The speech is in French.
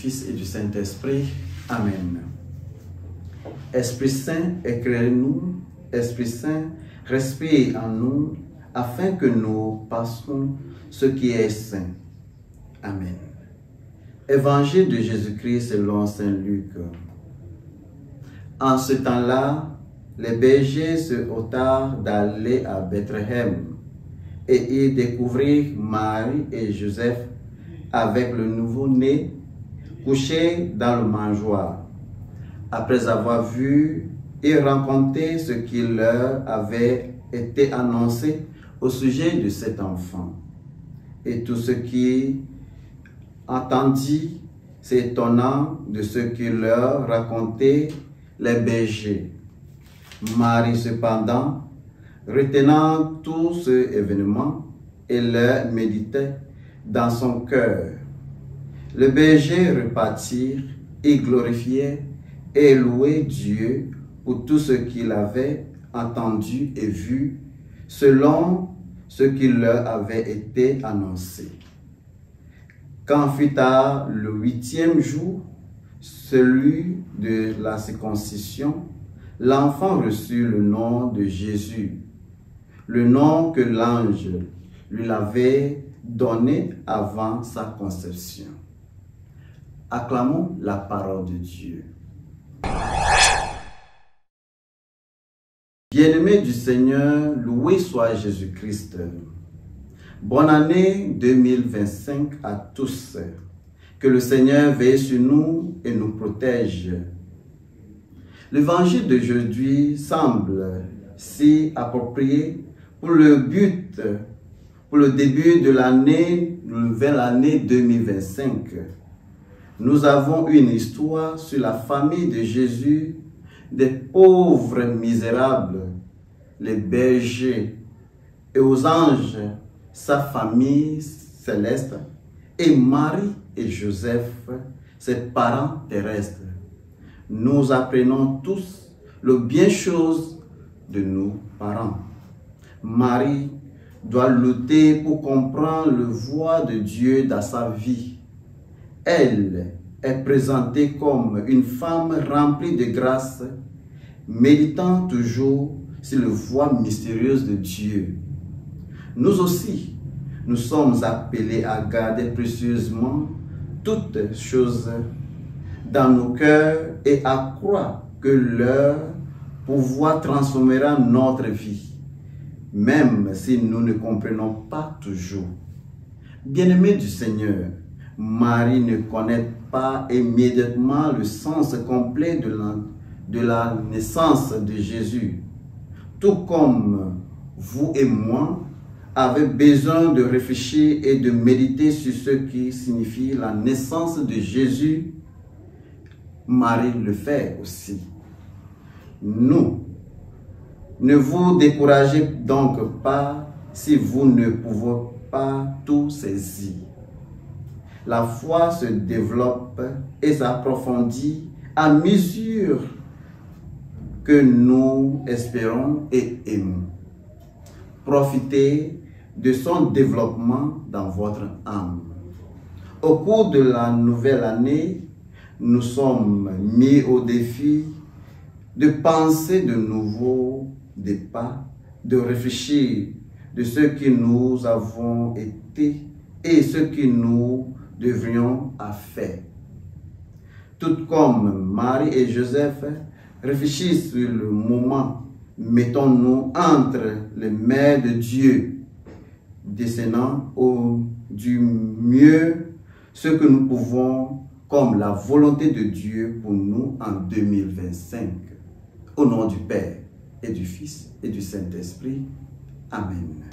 Fils et du Saint-Esprit. Amen. Esprit Saint, éclaire-nous. Esprit Saint, respire en nous, afin que nous passions ce qui est saint. Amen. Évangile de Jésus-Christ selon saint Luc. En ce temps-là, les bergers se hâtèrent d'aller à Bethléem et y découvrirent Marie et Joseph avec le nouveau-né couché dans le mangeoire. Après avoir vu et rencontré ce qui leur avait été annoncé au sujet de cet enfant. Et tout ce qui entendit s'étonnant de ce que leur racontaient les bergers. Marie, cependant, retenant tout ce événement, elle le méditait dans son cœur. Les bergers repartirent et glorifiaient et louaient Dieu pour tout ce qu'il avait entendu et vu, selon ce qui leur avait été annoncé. Quand fut tard le 8e jour, celui de la circoncision, l'enfant reçut le nom de Jésus, le nom que l'ange lui avait donné avant sa conception. Acclamons la parole de Dieu. Bien-aimés du Seigneur, loué soit Jésus-Christ. Bonne année 2025 à tous. Que le Seigneur veille sur nous et nous protège. L'évangile d'aujourd'hui semble si approprié pour le début de l'année, nouvelle année 2025. Nous avons une histoire sur la famille de Jésus, des pauvres misérables, les bergers, et aux anges, sa famille céleste, et Marie et Joseph, ses parents terrestres. Nous apprenons tous le bien chose de nos parents. Marie doit lutter pour comprendre le voie de Dieu dans sa vie. Elle est présentée comme une femme remplie de grâce, méditant toujours sur le voie mystérieuse de Dieu. Nous aussi, nous sommes appelés à garder précieusement toutes choses dans nos cœurs et à croire que leur pouvoir transformera notre vie, même si nous ne comprenons pas toujours. Bien-aimés du Seigneur, Marie ne connaît pas immédiatement le sens complet de la naissance de Jésus, tout comme vous et moi avez besoin de réfléchir et de méditer sur ce qui signifie la naissance de Jésus. Marie le fait aussi. Ne vous découragez donc pas si vous ne pouvez pas tout saisir. La foi se développe et s'approfondit à mesure que nous espérons et aimons. Profitez de son développement dans votre âme. Au cours de la nouvelle année, nous sommes mis au défi de penser de nouveaux pas, de réfléchir de ce que nous avons été et ce que nous devrions faire. Tout comme Marie et Joseph réfléchissent sur le moment, mettons-nous entre les mains de Dieu, dessinant du mieux ce que nous pouvons comme la volonté de Dieu pour nous en 2025. Au nom du Père et du Fils et du Saint-Esprit. Amen.